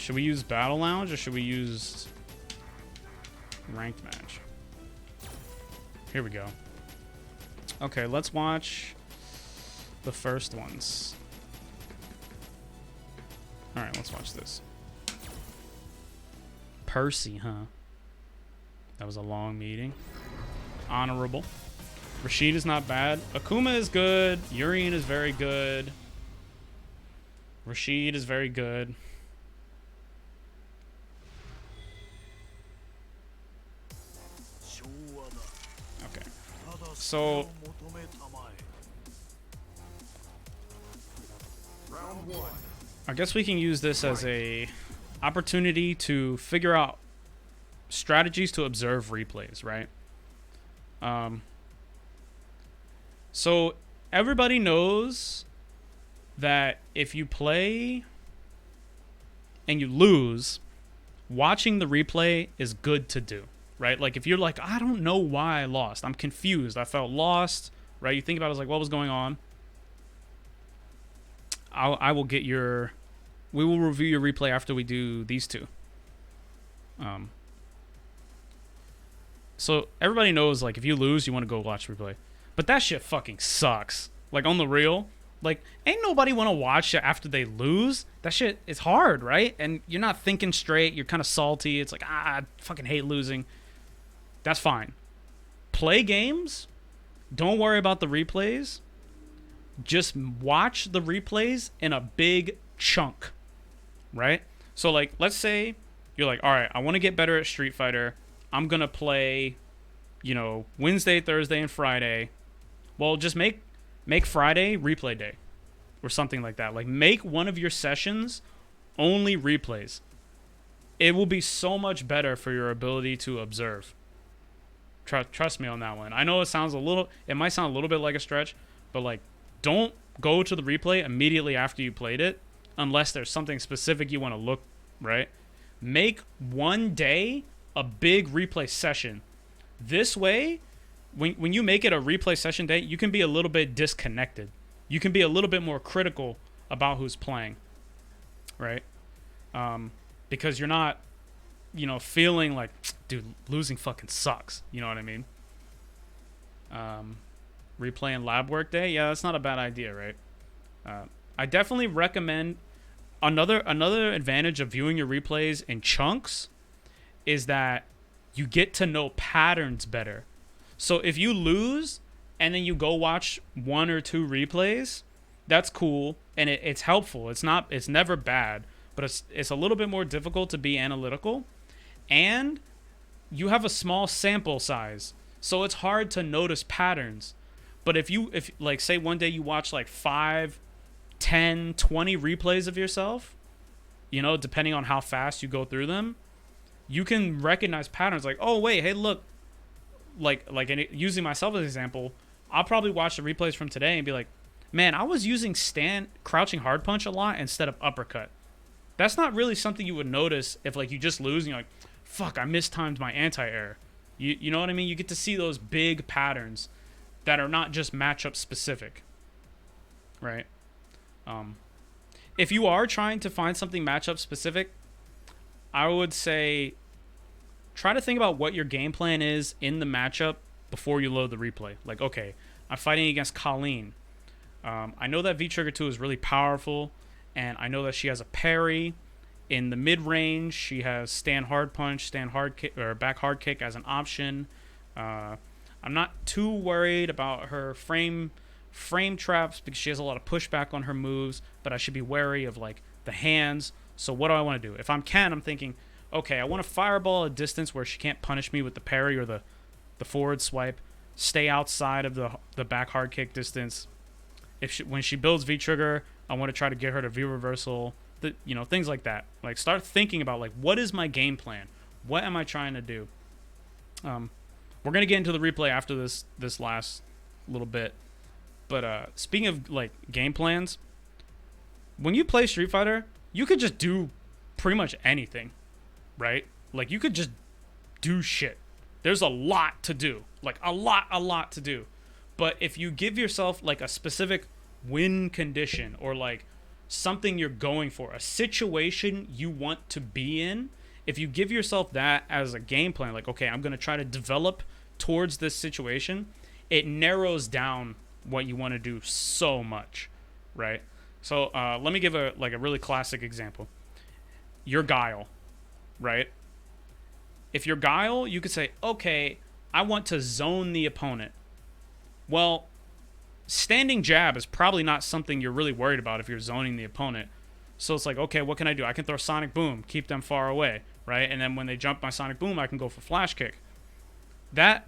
Should we use Battle Lounge or should we use ranked match? Here we go. Okay, let's watch the first ones. All right, let's watch this. Percy, huh? That was a long meeting. Honorable. Rashid is not bad. Akuma is good. Urien is very good. Rashid is very good. Okay. So I guess we can use this as a opportunity to figure out strategies to observe replays, right? So everybody knows that if you play and you lose, watching the replay is good to do, right? Like if you're like, I don't know why I lost. I'm confused. I felt lost, right? You think about it, like, what was going on? I will get your... We will review your replay after we do these two. So everybody knows, like, if you lose, you want to go watch replay. But that shit fucking sucks. Like, on the real, like, ain't nobody want to watch it after they lose. That shit is hard, right? And you're not thinking straight. You're kind of salty. It's like, I fucking hate losing. That's fine. Play games. Don't worry about the replays. Just watch the replays in a big chunk, right? So, like, let's say you're like, all right, I want to get better at Street Fighter. I'm going to play, you know, Wednesday, Thursday, and Friday. Well, just make Friday replay day or something like that. Like, make one of your sessions only replays. It will be so much better for your ability to observe. Trust me on that one. I know it might sound a little bit like a stretch, but, like, don't go to the replay immediately after you played it unless there's something specific you want to look, right? Make one day a big replay session. This way, when you make it a replay session day, you can be a little bit disconnected. You can be a little bit more critical about who's playing, right? Because you're not, you know, feeling like, dude, losing fucking sucks. You know what I mean? Replaying lab work day, yeah, that's not a bad idea, right? I definitely recommend another advantage of viewing your replays in chunks is that you get to know patterns better. So if you lose and then you go watch one or two replays, that's cool and it's helpful. It's never bad, but it's a little bit more difficult to be analytical, and you have a small sample size, so it's hard to notice patterns. But if like, say one day you watch like 5, 10, 20 replays of yourself, you know, depending on how fast you go through them, you can recognize patterns like, oh, wait, hey, look, like using myself as an example, I'll probably watch the replays from today and be like, man, I was using crouching hard punch a lot instead of uppercut. That's not really something you would notice if, like, you just lose and you're like, fuck, I mistimed my anti-air. You know what I mean? You get to see those big patterns that are not just matchup specific, right? If you are trying to find something matchup specific, I would say try to think about what your game plan is in the matchup before you load the replay. Like, okay, I'm fighting against Kolin. I know that V-Trigger 2 is really powerful, and I know that she has a parry. In the mid-range, she has stand hard punch, stand hard kick, or back hard kick as an option. I'm not too worried about her frame traps because she has a lot of pushback on her moves, but I should be wary of, like, the hands. So what do I want to do? If I'm Ken, I'm thinking, okay, I want to fireball a distance where she can't punish me with the parry or the forward swipe. Stay outside of the back hard kick distance. When she builds V-Trigger, I want to try to get her to V-reversal. Things like that. Like, start thinking about, like, what is my game plan? What am I trying to do? We're going to get into the replay after this last little bit. But speaking of, like, game plans, when you play Street Fighter, you could just do pretty much anything, right? Like, you could just do shit. There's a lot to do. Like, a lot to do. But if you give yourself, like, a specific win condition or, like, something you're going for, a situation you want to be in. If you give yourself that as a game plan, like, okay, I'm going to try to develop towards this situation, it narrows down what you want to do so much, right? So let me give a really classic example. Your Guile, right? If you're Guile, you could say, okay, I want to zone the opponent. Well, standing jab is probably not something you're really worried about if you're zoning the opponent. So it's like, okay, what can I do? I can throw Sonic Boom, keep them far away, right? And then when they jump my Sonic Boom, I can go for Flash Kick. That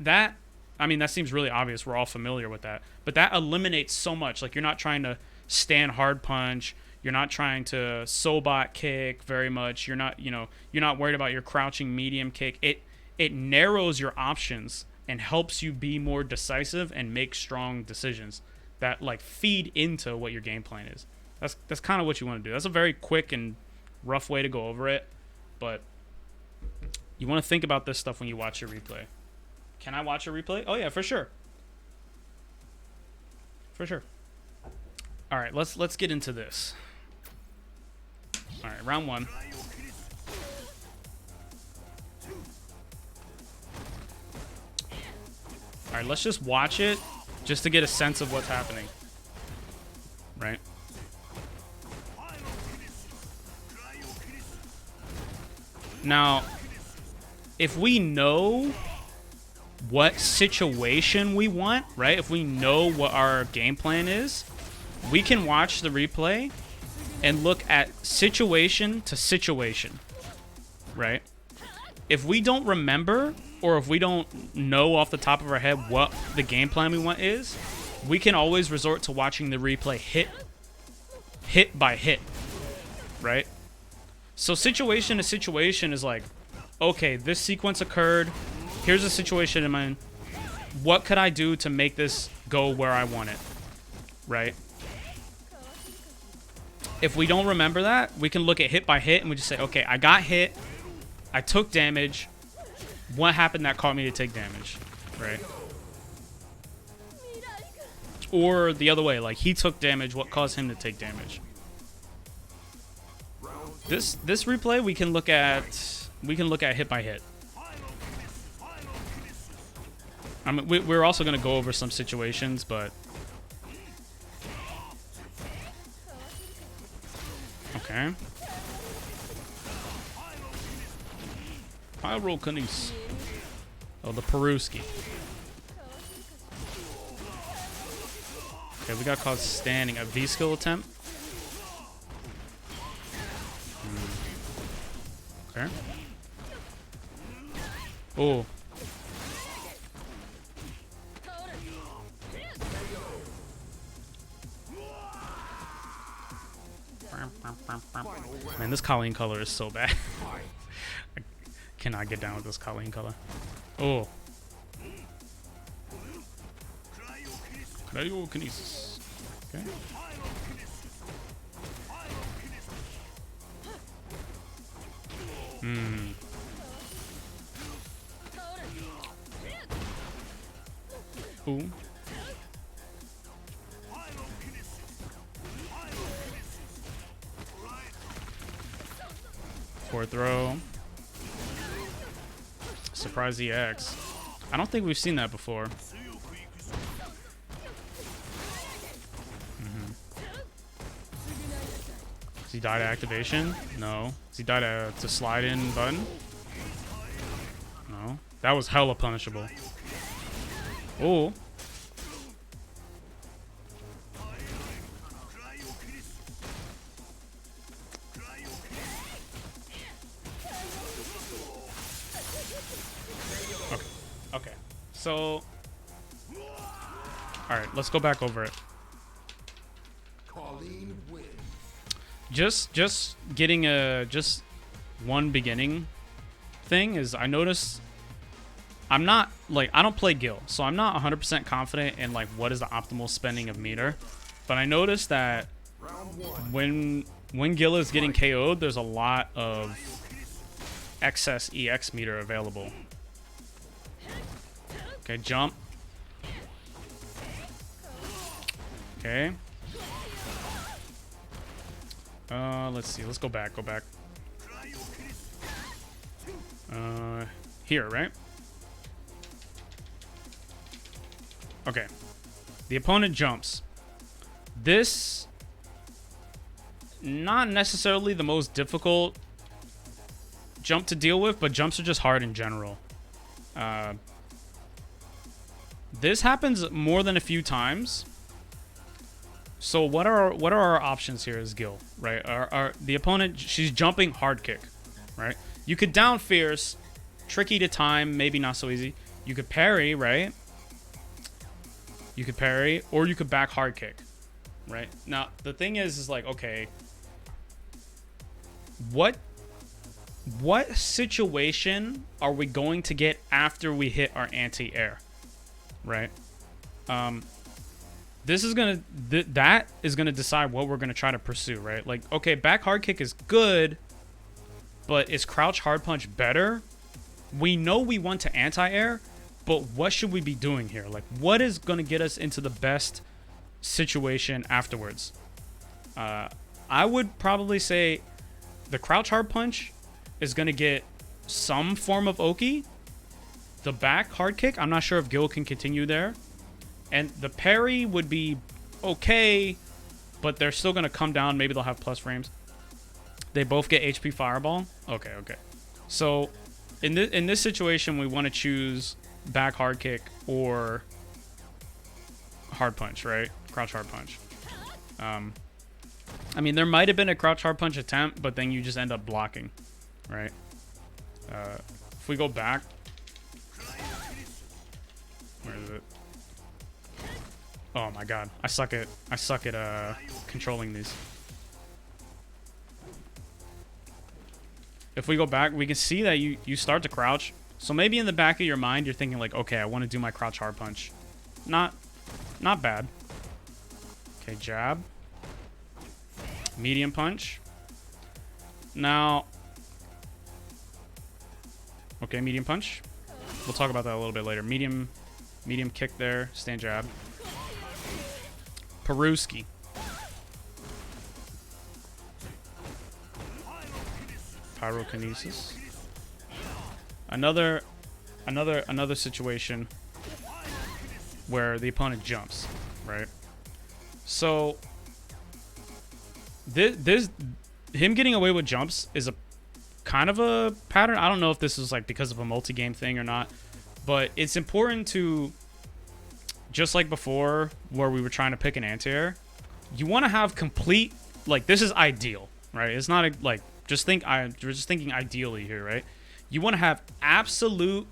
seems really obvious. We're all familiar with that. But that eliminates so much. Like, you're not trying to stand hard punch. You're not trying to Sobot kick very much. You're not worried about your crouching medium kick. It narrows your options and helps you be more decisive and make strong decisions that like feed into what your game plan is. That's kind of what you want to do. That's a very quick and rough way to go over it, but you want to think about this stuff when you watch your replay. Can I watch a replay? Oh yeah, for sure. For sure. All right, let's get into this. All right, round one. All right, let's just watch it just to get a sense of what's happening. Right? Now, if we know what situation we want, right? If we know what our game plan is, we can watch the replay and look at situation to situation, right? If we don't remember, or if we don't know off the top of our head what the game plan we want is, we can always resort to watching the replay hit by hit, right? So situation to situation is like, okay, this sequence occurred. Here's a situation in mind. What could I do to make this go where I want it, right? If we don't remember that, we can look at hit by hit and we just say, okay, I got hit. I took damage. What happened that caused me to take damage, right? Or the other way, like he took damage, what caused him to take damage? This replay we can look at hit by hit. I mean, we're also going to go over some situations, but okay. Pyrokinesis. Oh, the Peruski. Okay, we got caught standing. A V-skill attempt. Okay. Oh. Man, this Kolin color is so bad. I cannot get down with this Kolin color. Oh. Cryokinesis. Okay. Ooh. Fourth throw. Surprise EX. I don't think we've seen that before. Does he die to activation? No. Does he die to slide in button? No. That was hella punishable. Oh. Okay. So, all right, let's go back over it. Just getting just one beginning thing is I noticed I don't play Gill, so I'm not 100% confident in like what is the optimal spending of meter, but I noticed that when Gill is getting KO'd, there's a lot of excess EX meter available. Okay, jump. Okay. Let's see. Let's go back. Go back. Here, right? Okay. The opponent jumps. This, not necessarily the most difficult jump to deal with, but jumps are just hard in general. This happens more than a few times. So what are our options here as Gill, right? The opponent, she's jumping hard kick, right? You could down fierce, tricky to time, maybe not so easy. You could parry, right? You could parry, or you could back hard kick, right? Now, the thing is like, okay, what situation are we going to get after we hit our anti-air, right? This is gonna that is gonna decide what we're gonna try to pursue, right? Like, okay, back hard kick is good, but is crouch hard punch better? We know we want to anti-air, but what should we be doing here? Like, what is gonna get us into the best situation afterwards? I would probably say the crouch hard punch is gonna get some form of Oki. The back hard kick, I'm not sure if Gill can continue there. And the parry would be okay, but they're still going to come down. Maybe they'll have plus frames. They both get HP Fireball. Okay, okay. So in this situation, we want to choose back hard kick or hard punch, right? Crouch hard punch. I mean, there might have been a crouch hard punch attempt, but then you just end up blocking, right? If we go back, where is it? Oh my god, I suck at controlling these. If we go back, we can see that you start to crouch. So maybe in the back of your mind, you're thinking like, okay, I want to do my crouch hard punch. Not bad. Okay, jab. Medium punch. Now, okay, medium punch. We'll talk about that a little bit later. Medium kick there, stand jab. Peruski. Pyrokinesis. Another situation where the opponent jumps, right? So this him getting away with jumps is a kind of a pattern. I don't know if this is like because of a multi-game thing or not, but it's important to, just like before where we were trying to pick an anti-air, you want to have complete, like, this is ideal, right? It's not like, we're just thinking ideally here, right? You want to have absolute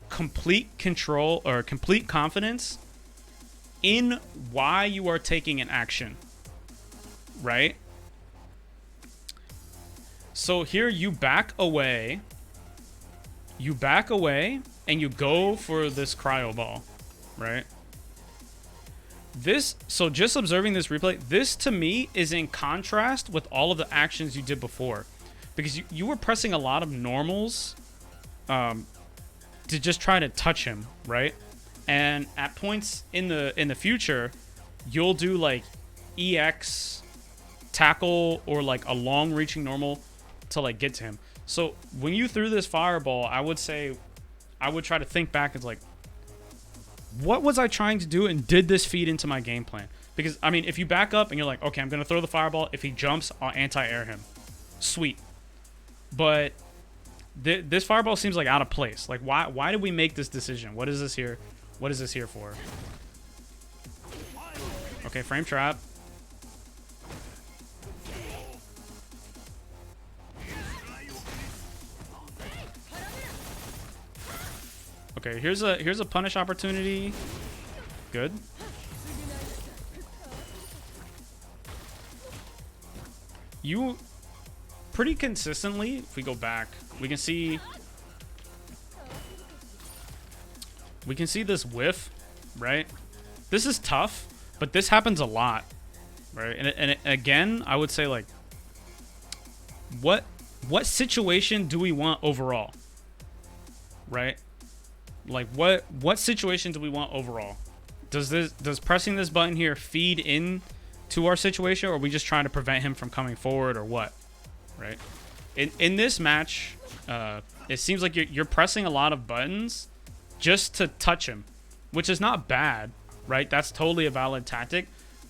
complete control or complete confidence in why you are taking an action, right? So here you back away, and you go for this cryo ball, right? So just observing this replay, this to me is in contrast with all of the actions you did before, because you were pressing a lot of normals to just try to touch him, right? And at points in the future, you'll do like EX tackle or like a long reaching normal to like get to him. So when you threw this fireball, I would try to think back and like, what was I trying to do, and did this feed into my game plan? Because, I mean, if you back up and you're like, okay, I'm going to throw the fireball. If he jumps, I'll anti-air him. Sweet. But this fireball seems like out of place. Like, why did we make this decision? What is this here? What is this here for? Okay, frame trap. Okay, here's a punish opportunity. Good. You pretty consistently, if we go back, we can see this whiff, right? This is tough, but this happens a lot, right? And again, I would say like, what situation do we want overall, right? Like what situation do we want overall? Does pressing this button here feed in to our situation, or are we just trying to prevent him from coming forward, or what? Right? In this match, it seems like you're pressing a lot of buttons just to touch him, which is not bad, right? That's totally a valid tactic,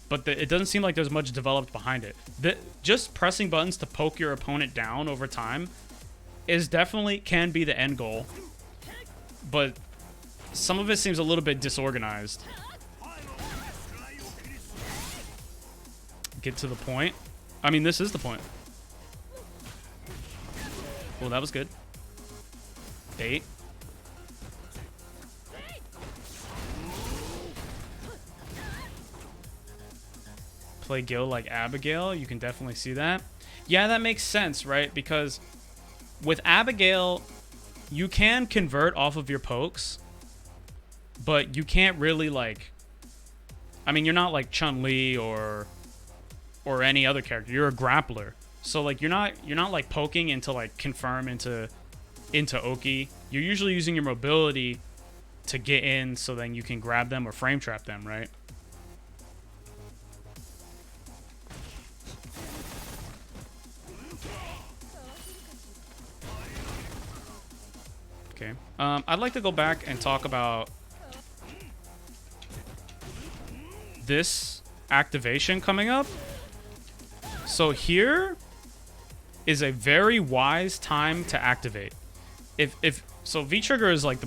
but it doesn't seem like there's much developed behind it. Just pressing buttons to poke your opponent down over time is definitely can be the end goal, but some of it seems a little bit disorganized. Get to the point. I mean, this is the point. Well, that was good. 8. Play Gill like Abigail. You can definitely see that. Yeah, that makes sense, right? Because with Abigail, you can convert off of your pokes, but you can't really, like... I mean, you're not like Chun-Li or any other character. You're a grappler. So, like, you're not like poking into, like, confirm into Oki. You're usually using your mobility to get in so then you can grab them or frame trap them, right? Okay. I'd like to go back and talk about this activation coming up. So here is a very wise time to activate. So V-Trigger is like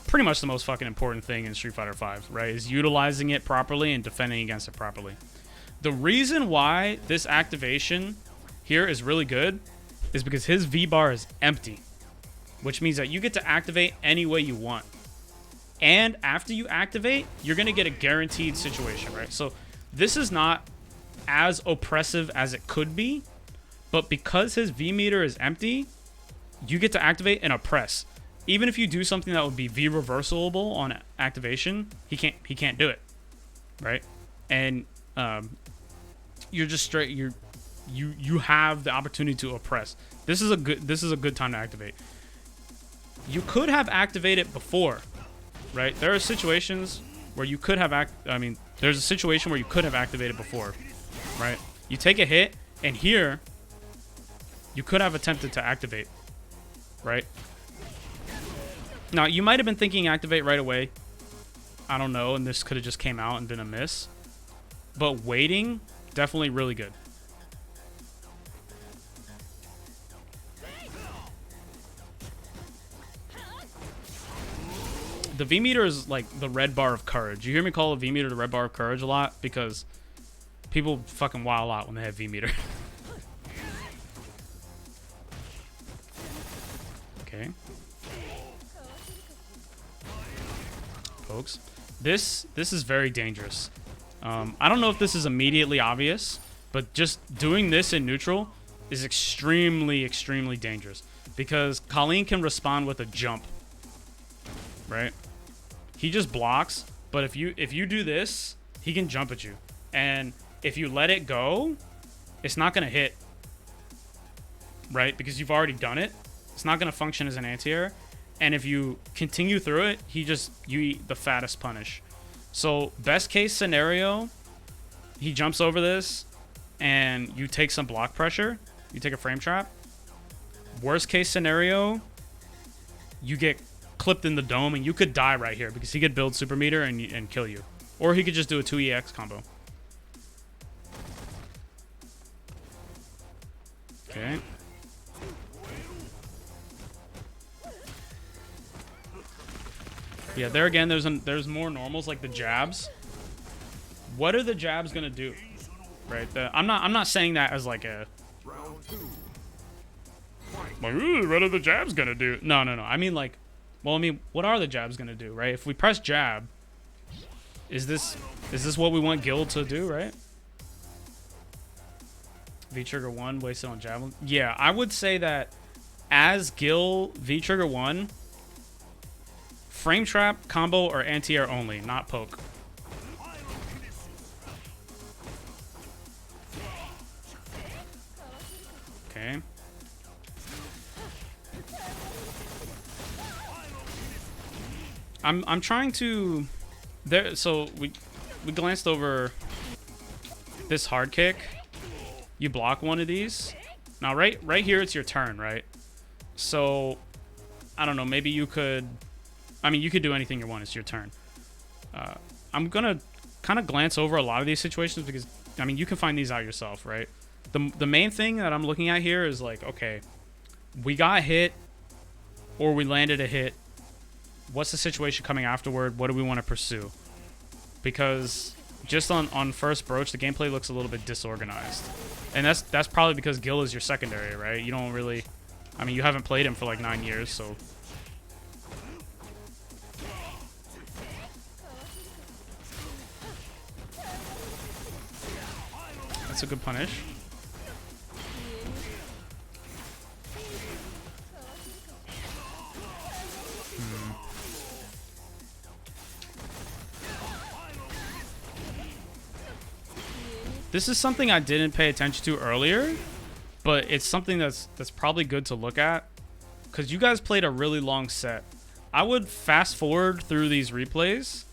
pretty much the most fucking important thing in Street Fighter V, right? Is utilizing it properly and defending against it properly. The reason why this activation here is really good is because his V-bar is empty, which means that you get to activate any way you want. And after you activate, you're going to get a guaranteed situation, right? So this is not as oppressive as it could be, but because his V meter is empty, you get to activate and oppress. Even if you do something that would be V reversible on activation, he can't do it, right? And you're just straight. You have the opportunity to oppress. This is a good time to activate. You could have activated before, right? There are situations where you could have there's a situation where you could have activated before, right? You take a hit, and here you could have attempted to activate, right? Now, you might have been thinking activate right away. I don't know, and this could have just came out and been a miss. But waiting, definitely really good. The V meter is like the red bar of courage. You hear me call the V meter the red bar of courage a lot because people fucking wild out when they have V meter. Okay. Pokes. This is very dangerous. I don't know if this is immediately obvious, but just doing this in neutral is extremely, extremely dangerous because Kolin can respond with a jump, right? He just blocks, but if you do this, he can jump at you. And if you let it go, it's not going to hit, right? Because you've already done it. It's not going to function as an anti-air. And if you continue through it, you eat the fattest punish. So best case scenario, he jumps over this and you take some block pressure. You take a frame trap. Worst case scenario, you get clipped in the dome and you could die right here because he could build super meter and kill you. Or he could just do a 2EX combo. Okay. Yeah, there again, there's more normals like the jabs. What are the jabs gonna do? Right? I'm not saying that as like a like, ooh, what are the jabs gonna do? No. I mean like, well, I mean, what are the jabs gonna do, right? If we press jab, is this what we want Gill to do, right? V-Trigger 1 wasted on javelin. Yeah, I would say that as Gill V-Trigger 1, frame trap, combo, or anti-air only, not poke. Okay. I'm trying to so we glanced over this hard kick, you block one of these. Now, right here, it's your turn, right? So, I don't know. Maybe you could... I mean, you could do anything you want. It's your turn. I'm going to kind of glance over a lot of these situations because, I mean, you can find these out yourself, right? The main thing that I'm looking at here is like, okay, we got hit or we landed a hit. What's the situation coming afterward? What do we want to pursue? Because just on first broach, the gameplay looks a little bit disorganized. And that's probably because Gill is your secondary, right? You don't really... I mean, you haven't played him for like 9 years, so... That's a good punish. This is something I didn't pay attention to earlier, but it's something that's probably good to look at because you guys played a really long set. I would fast forward through these replays,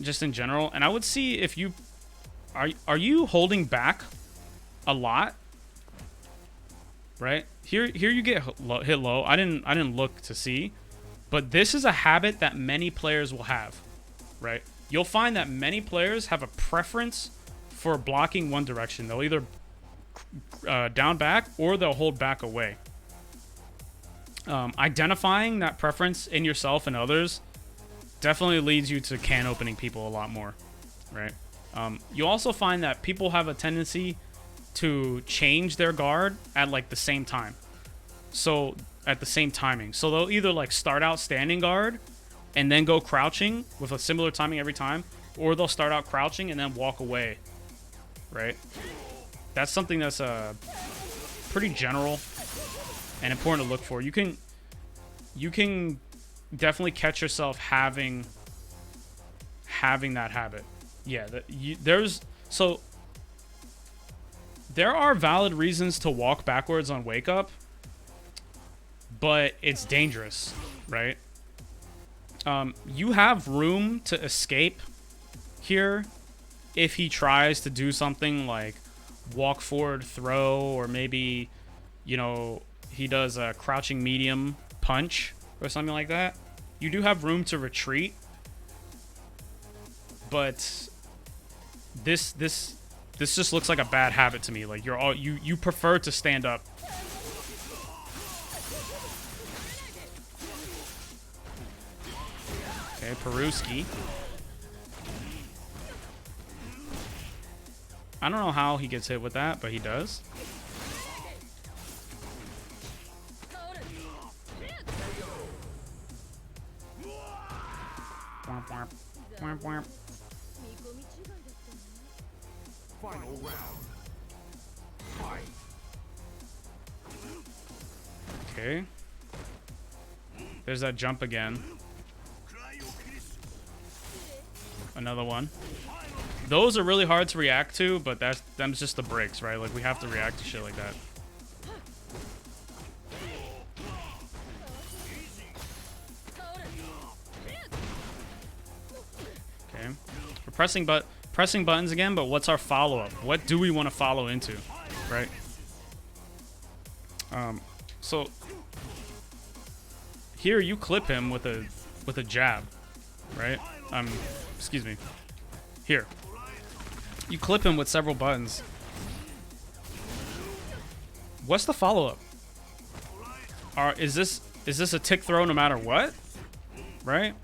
just in general, and I would see if you are you holding back a lot, right? Here you get hit low. I didn't look to see, but this is a habit that many players will have, right? You'll find that many players have a preference for blocking one direction. They'll either down back or they'll hold back away. Identifying that preference in yourself and others definitely leads you to can opening people a lot more, right? You also find that people have a tendency to change their guard at like the same time. So at the same timing. So they'll either like start out standing guard and then go crouching with a similar timing every time, or they'll start out crouching and then walk away, right? That's something that's pretty general and important to look for. You can definitely catch yourself having that habit. Yeah, there are valid reasons to walk backwards on wake up, but it's dangerous, right? You have room to escape here if he tries to do something like walk forward throw, or maybe, you know, he does a crouching medium punch or something like that. You do have room to retreat, but this just looks like a bad habit to me. Like you prefer to stand up. Okay, Peruski. I don't know how he gets hit with that, but he does. Final round. Fight. Okay. There's that jump again. Another one. Those are really hard to react to, but them's just the breaks, right? Like, we have to react to shit like that. Okay. We're pressing buttons again, but what's our follow-up? What do we want to follow into, right? So here you clip him with a jab, right? Excuse me. Here. You clip him with several buttons. What's the follow-up? Is this a tick throw no matter what? Right?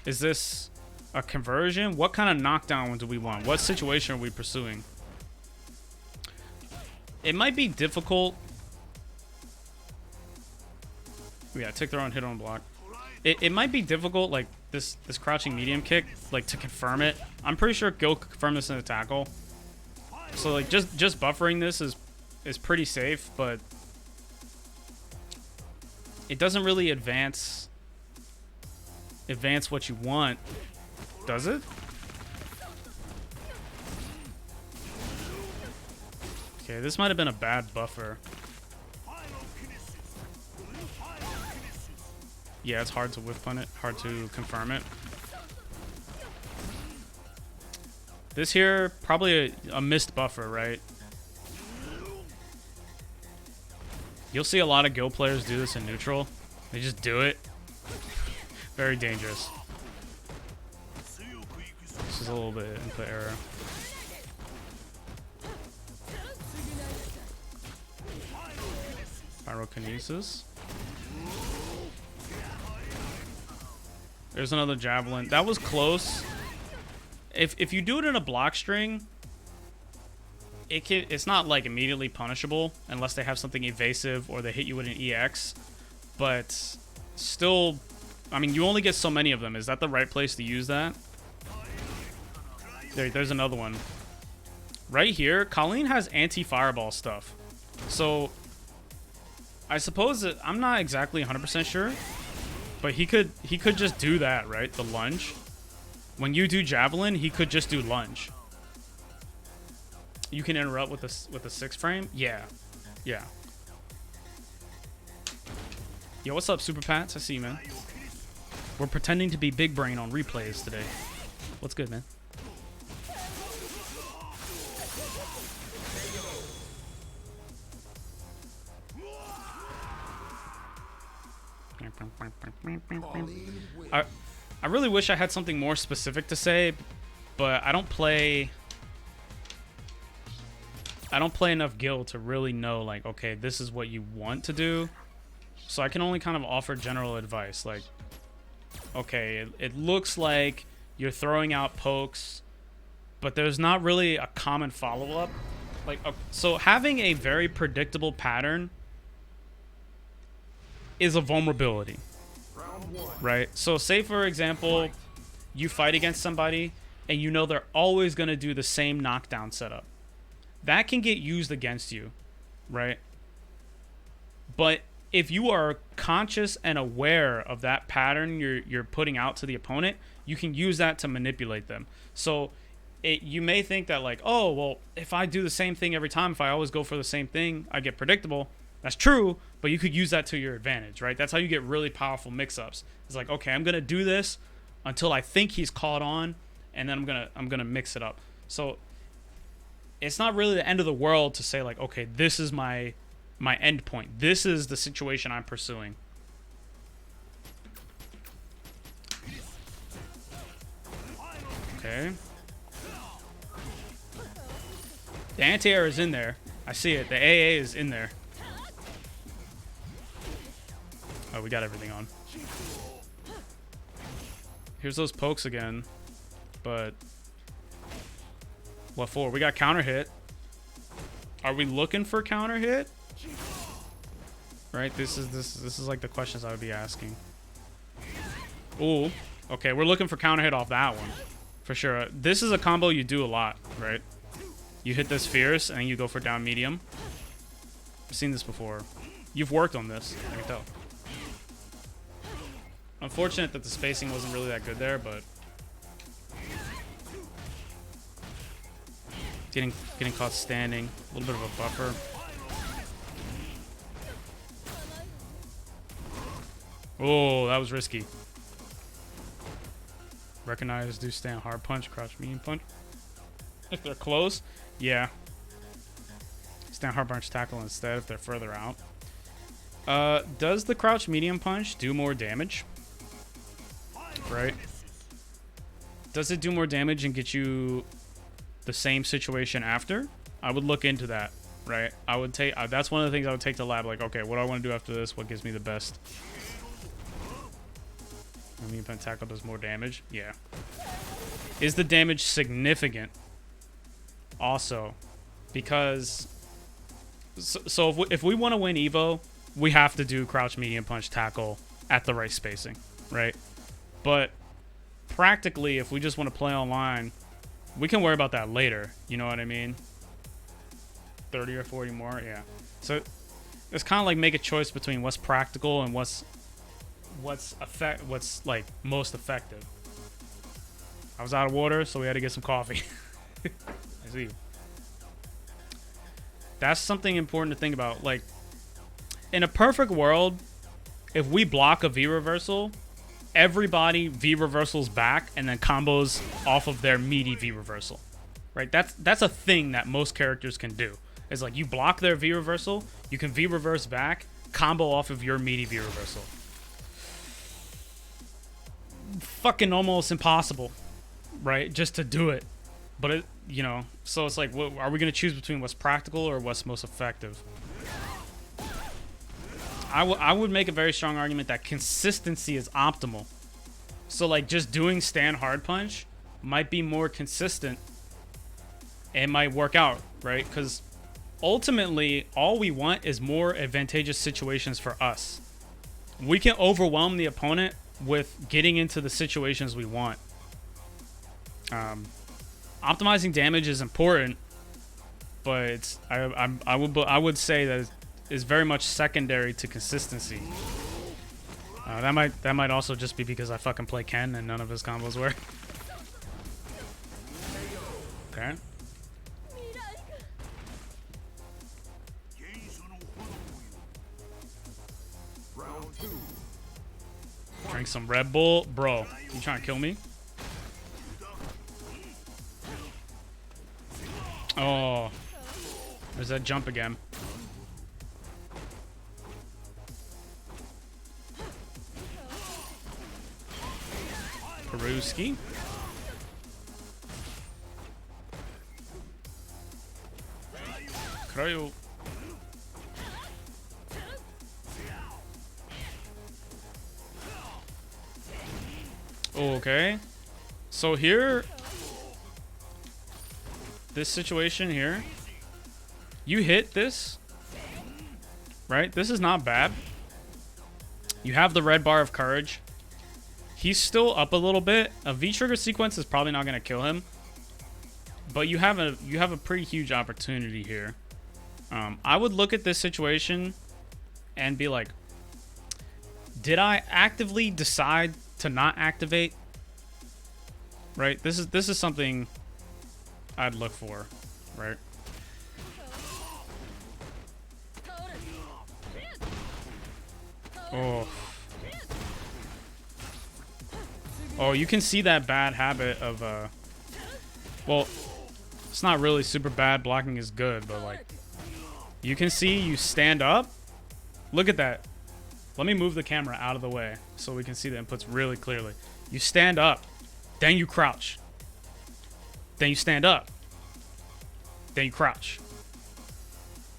Is this a conversion? What kind of knockdown do we want? What situation are we pursuing? It might be difficult. Yeah, tick throw and hit on block. It might be difficult, like this crouching medium kick, like to confirm it. I'm pretty sure Gill could confirm this in a tackle. So like just buffering this is pretty safe, but it doesn't really advance what you want, does it? Okay, this might have been a bad buffer. Yeah, it's hard to whiff on it, hard to confirm it. This here, probably a missed buffer, right? You'll see a lot of Gill players do this in neutral. They just do it. Very dangerous. This is a little bit input error. Pyrokinesis. There's another javelin. That was close. If you do it in a block string, it's not like immediately punishable unless they have something evasive or they hit you with an EX. But still, I mean, you only get so many of them. Is that the right place to use that? There's another one. Right here, Kolin has anti-fireball stuff. So I suppose that I'm not exactly 100% sure, but he could just do that, right? The lunge. When you do javelin, he could just do lunge. You can interrupt with a 6 frame. Yeah, yeah. Yo, what's up, Super Pats? I see you, man. We're pretending to be big brain on replays today. What's good, man? I really wish I had something more specific to say, but I don't play enough Gill to really know, like, okay, this is what you want to do. So I can only kind of offer general advice, like, okay, it looks like you're throwing out pokes, but there's not really a common follow-up. Like, so having a very predictable pattern is a vulnerability, right? So say, for example, you fight against somebody and you know they're always going to do the same knockdown setup. That can get used against you, right? But if you are conscious and aware of that pattern you're putting out to the opponent, you can use that to manipulate them. So you may think that, like, oh, well, if I do the same thing every time, if I always go for the same thing, I get predictable. That's true, but you could use that to your advantage, right? That's how you get really powerful mix-ups. It's like, okay, I'm gonna do this until I think he's caught on, and then I'm gonna mix it up. So it's not really the end of the world to say, like, okay, this is my end point. This is the situation I'm pursuing. Okay. The anti-air is in there. I see it. The AA is in there. Oh, we got everything on. Here's those pokes again. But what for? We got counter hit. Are we looking for counter hit? Right? This is like the questions I would be asking. Ooh. Okay, we're looking for counter hit off that one. For sure. This is a combo you do a lot, right? You hit this fierce and then you go for down medium. I've seen this before. You've worked on this, I can tell. Unfortunate that the spacing wasn't really that good there, but getting caught standing, a little bit of a buffer. Oh, that was risky. Recognize, do stand hard punch, crouch medium punch. If they're close, yeah. Stand hard punch tackle instead if they're further out. Does the crouch medium punch do more damage? Right? Does it do more damage and get you the same situation after? I would look into that, right? I would take that's one of the things I would take to lab, like, okay, what do I want to do after this? What gives me the best? I mean, pentacle does more damage. Yeah. Is the damage significant? Also, because so if we want to win Evo, we have to do crouch medium punch tackle at the right spacing, right? But practically, if we just want to play online, we can worry about that later. You know what I mean? 30 or 40 more, yeah. So it's kind of like make a choice between what's practical and what's like most effective. I was out of water, so we had to get some coffee. I see. That's something important to think about. Like, in a perfect world, if we block a V reversal, everybody V reversals back and then combos off of their meaty V reversal. right? That's a thing that most characters can do. It's like you block their V reversal, you can V reverse back, combo off of your meaty V reversal. Fucking almost impossible, right? Just to do it. But it, you know, so it's like, what, are we gonna choose between what's practical or what's most effective? I would make a very strong argument that consistency is optimal. So like just doing stand hard punch might be more consistent and might work out, right? Because ultimately all we want is more advantageous situations for us. We can overwhelm the opponent with getting into the situations we want. Optimizing damage is important, but it's I would say that is very much secondary to consistency. That might also just be because I fucking play Ken and none of his combos work. Okay. Drink some Red Bull, bro. You trying to kill me? Oh, there's that jump again. Peruski. Cryo. Okay. So here, this situation here, you hit this, right? This is not bad. You have the red bar of courage. He's still up a little bit. A V-trigger sequence is probably not going to kill him, but you have a pretty huge opportunity here. I would look at this situation and be like, did I actively decide to not activate? Right? This is something I'd look for, right? Oh. Oh, you can see that bad habit of well, it's not really super bad, blocking is good, but like you can see you stand up. Look at that. Let me move the camera out of the way so we can see the inputs really clearly. You stand up, then you crouch. Then you stand up. Then you crouch.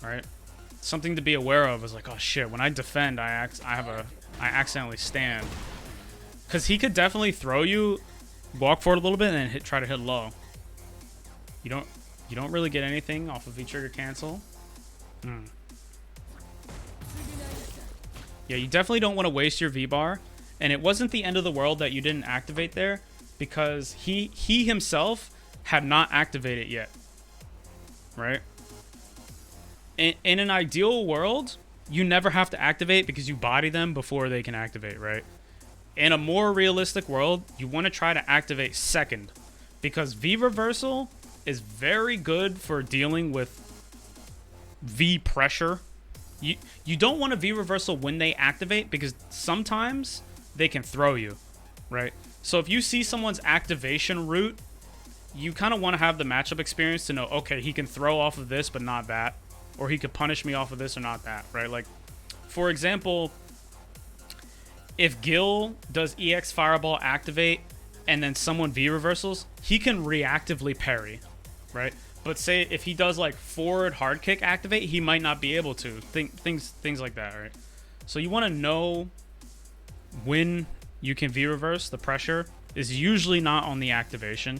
All right? Something to be aware of is like, oh shit, when I defend, I accidentally stand. Cuz he could definitely throw you, walk forward a little bit and then try to hit low. You don't really get anything off of V-trigger cancel. Yeah, you definitely don't want to waste your V-bar. And it wasn't the end of the world that you didn't activate there, because he himself had not activated yet. Right? In an ideal world, you never have to activate because you body them before they can activate, right? In a more realistic world, you want to try to activate second, because V reversal is very good for dealing with V pressure. You don't want a V reversal when they activate, because sometimes they can throw you, right? So if you see someone's activation route, you kind of want to have the matchup experience to know, okay, he can throw off of this but not that, or he could punish me off of this or not that, right? Like, for example, if Gill does EX Fireball activate and then someone V reversals, he can reactively parry, right? But say if he does like forward hard kick activate, he might not be able to. Things like that, right? So you want to know when you can V reverse. The pressure is usually not on the activation,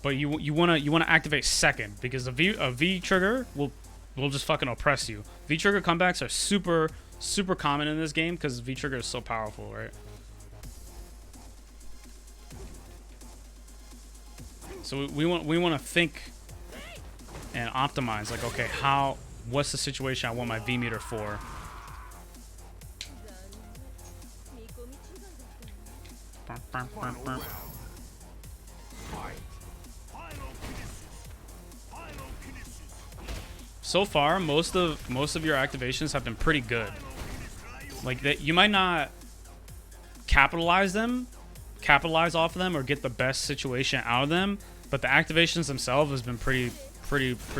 but you want to activate second, because a V trigger will just fucking oppress you. V trigger comebacks are super common in this game because V trigger is so powerful, right? So we want to think and optimize, like, okay, what's the situation I want my V meter for? So far, most of your activations have been pretty good. Like that, you might not capitalize them capitalize off of them or get the best situation out of them. But the activations themselves has been pretty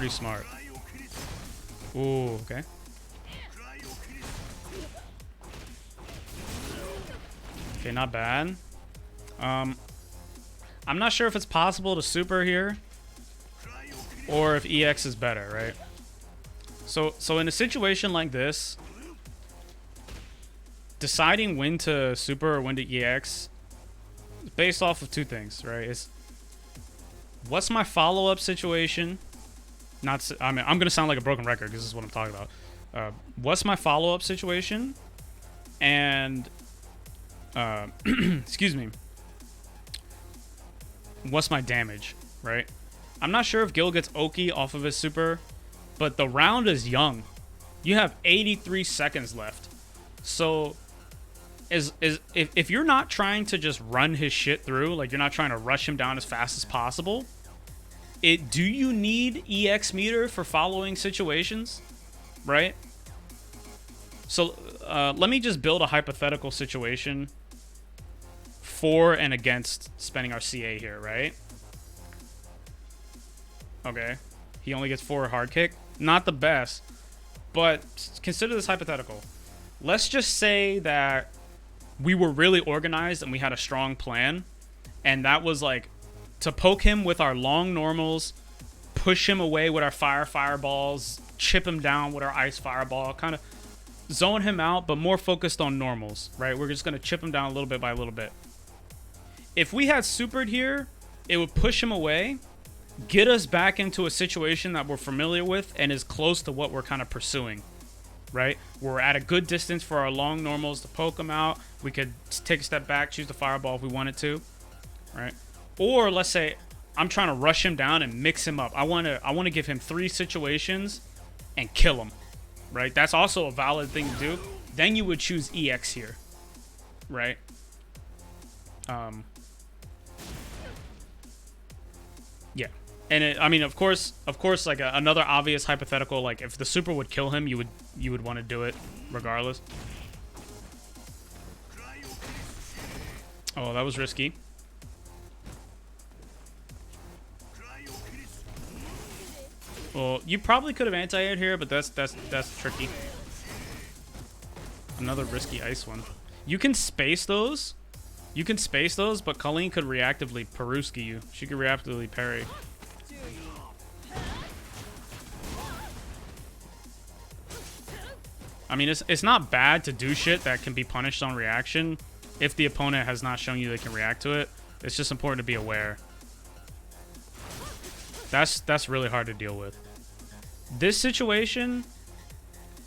smart. Ooh, okay. Okay, not bad. I'm not sure if it's possible to super here or if EX is better, right? So in a situation like this, deciding when to super or when to EX is based off of two things, right? It's what's my follow-up situation? I mean, I'm gonna sound like a broken record because this is what I'm talking about. What's my follow-up situation? And excuse me. What's my damage, right? I'm not sure if Gill gets Oki off of his super, but the round is young. You have 83 seconds left. So if you're not trying to just run his shit through, like you're not trying to rush him down as fast as possible, do you need EX meter for following situations, right? So let me just build a hypothetical situation for and against spending our CA here, right? Okay. He only gets 4 hard kick. Not the best, but consider this hypothetical. Let's just say that we were really organized and we had a strong plan, and that was like to poke him with our long normals, push him away with our fireballs, chip him down with our ice fireball, kind of zone him out, but more focused on normals, right? We're just going to chip him down a little bit by a little bit. If we had supered here, it would push him away, get us back into a situation that we're familiar with and is close to what we're kind of pursuing, right? We're at a good distance for our long normals to poke him out. We could take a step back, choose the fireball if we wanted to, right? Or let's say I'm trying to rush him down and mix him up. I want to give him 3 situations and kill him, right? That's also a valid thing to do. Then you would choose EX here, right? Yeah. And I mean, of course, like another obvious hypothetical, like if the super would kill him, you would want to do it regardless. Oh, that was risky. Well, you probably could have anti-aired here, but that's tricky. Another risky ice one. You can space those. But Kolin could reactively Peruski you. She could reactively parry. I mean, it's not bad to do shit that can be punished on reaction if the opponent has not shown you they can react to it. It's just important to be aware. That's really hard to deal with. This situation,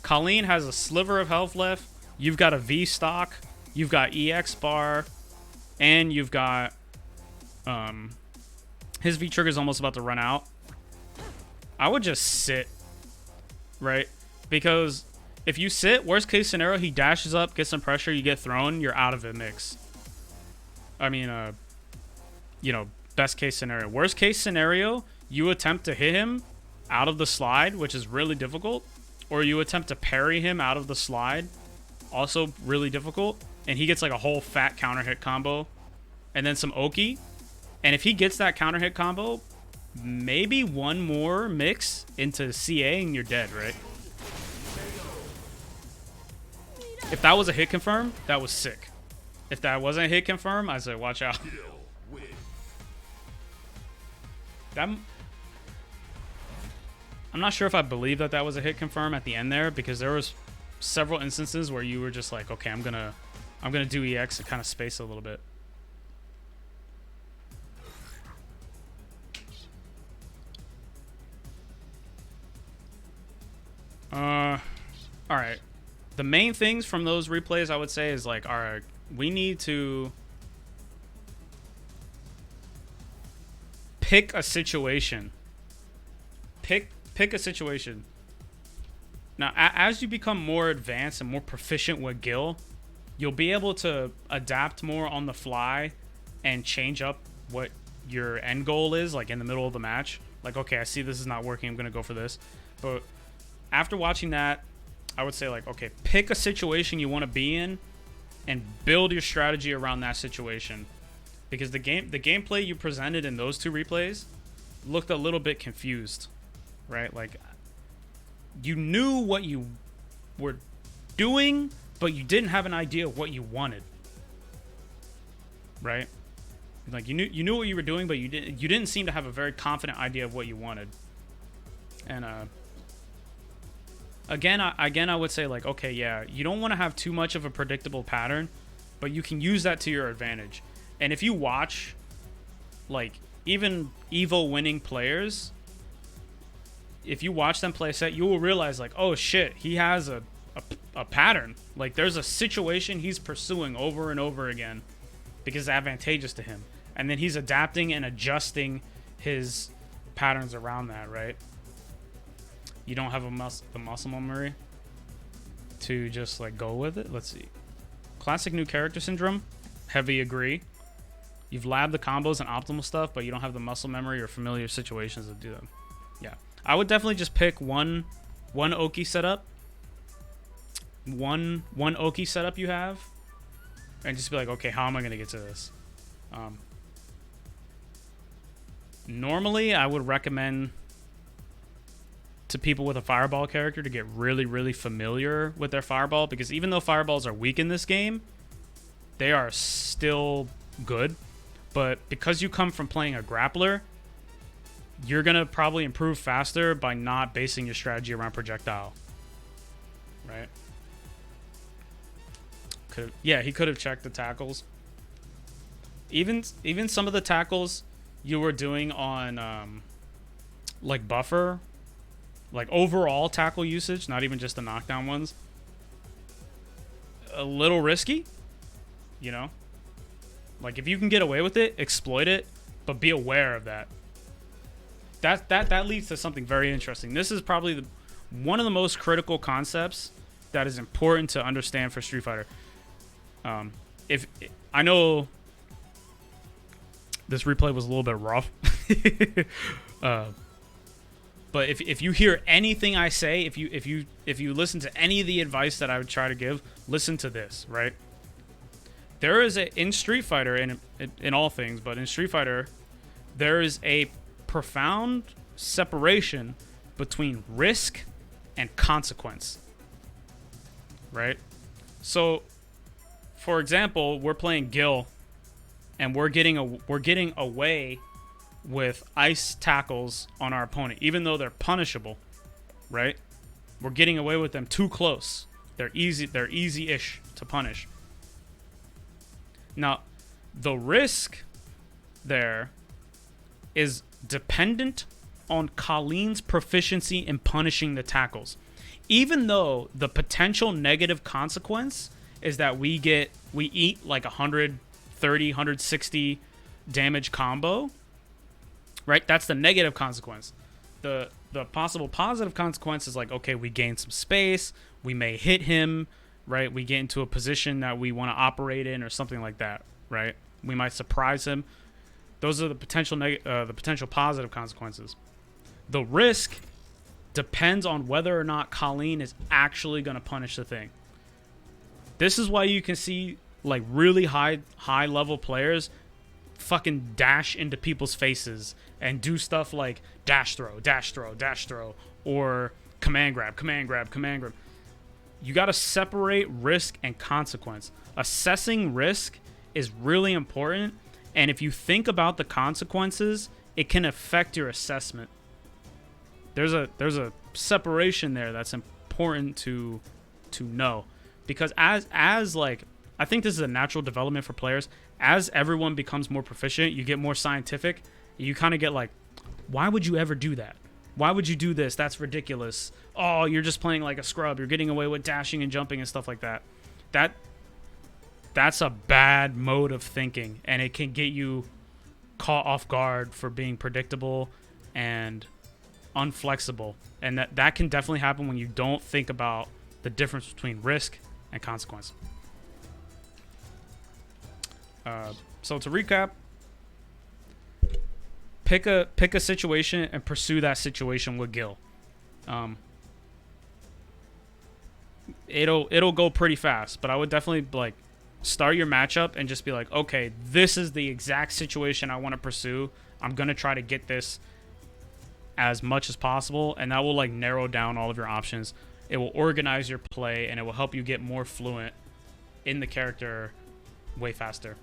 Kolin has a sliver of health left. You've got a V stock. You've got EX bar. And you've got... his V trigger is almost about to run out. I would just sit. Right? Because if you sit, worst case scenario, he dashes up, gets some pressure, you get thrown, you're out of the mix. I mean, you know, best case scenario. Worst case scenario, you attempt to hit him out of the slide, which is really difficult. Or you attempt to parry him out of the slide, also really difficult. And he gets like a whole fat counter hit combo. And then some Oki. And if he gets that counter hit combo, maybe one more mix into CA and you're dead, right? If that was a hit confirm, that was sick. If that wasn't a hit confirm, I say watch out. I'm not sure if I believe that was a hit confirm at the end there, because there was several instances where you were just like, okay, I'm gonna do EX and kind of space a little bit. All right. The main things from those replays I would say is like, all right, we need to pick a situation. Pick a situation. Now, as you become more advanced and more proficient with Gill, you'll be able to adapt more on the fly and change up what your end goal is, like in the middle of the match. Like, okay, I see this is not working, I'm going to go for this. But after watching that, I would say, like, okay, pick a situation you want to be in and build your strategy around that situation. because the gameplay you presented in those two replays looked a little bit confused, right? Like, you knew what you were doing, but you didn't have an idea of what you wanted, right? Like, you knew what you were doing, but you didn't seem to have a very confident idea of what you wanted. And again I would say, like, okay, yeah, you don't want to have too much of a predictable pattern, but you can use that to your advantage. And if you watch, like, even Evo winning players, if you watch them play a set, you will realize, like, oh shit, he has a pattern. Like, there's a situation he's pursuing over and over again because it's advantageous to him, and then he's adapting and adjusting his patterns around that, right? You don't have the muscle memory to just, like, go with it. Let's see. Classic new character syndrome. Heavy agree. You've labbed the combos and optimal stuff, but you don't have the muscle memory or familiar situations to do them. Yeah. I would definitely just pick one Oki setup. One Oki setup you have. And just be like, okay, how am I going to get to this? Normally, I would recommend to people with a Fireball character to get really, really familiar with their Fireball, because even though Fireballs are weak in this game, they are still good. But because you come from playing a grappler, you're going to probably improve faster by not basing your strategy around projectile. Right? He could have checked the tackles. Even some of the tackles you were doing on like buffer, like overall tackle usage, not even just the knockdown ones, a little risky, you know? Like, if you can get away with it, exploit it, but be aware of that. That leads to something very interesting. This is probably one of the most critical concepts that is important to understand for Street Fighter. If I know this replay was a little bit rough, but if you hear anything I say, if you listen to any of the advice that I would try to give, listen to this, right? There is in Street Fighter, in all things, but in Street Fighter, there is a profound separation between risk and consequence, right? So, for example, we're playing Gill, and we're getting away with ice tackles on our opponent, even though they're punishable, right? We're getting away with them too close. They're easy-ish to punish. Now, the risk there is dependent on Kolin's proficiency in punishing the tackles. Even though the potential negative consequence is that we eat like 130, 160 damage combo, right? That's the negative consequence. The possible positive consequence is like, okay, we gain some space, we may hit him, right? We get into a position that we want to operate in or something like that, right? We might surprise him. Those are the potential positive consequences. The risk depends on whether or not Kolin is actually going to punish the thing. This is why you can see, like, really high level players fucking dash into people's faces and do stuff like dash throw, or command grab. You got to separate risk and consequence. Assessing risk is really important, and if you think about the consequences, it can affect your assessment. There's a separation there that's important to know, because as like, I think this is a natural development for players. As everyone becomes more proficient, you get more scientific. You kind of get like, why would you ever do that? Why would you do this? That's ridiculous. Oh, you're just playing like a scrub. You're getting away with dashing and jumping and stuff like that. That's a bad mode of thinking, and it can get you caught off guard for being predictable and unflexible. And that can definitely happen when you don't think about the difference between risk and consequence. So to recap, pick a situation and pursue that situation with Gill. It'll go pretty fast, but I would definitely like start your matchup and just be like, okay, this is the exact situation I want to pursue. I'm going to try to get this as much as possible, and that will like narrow down all of your options. It will organize your play, and it will help you get more fluent in the character way faster.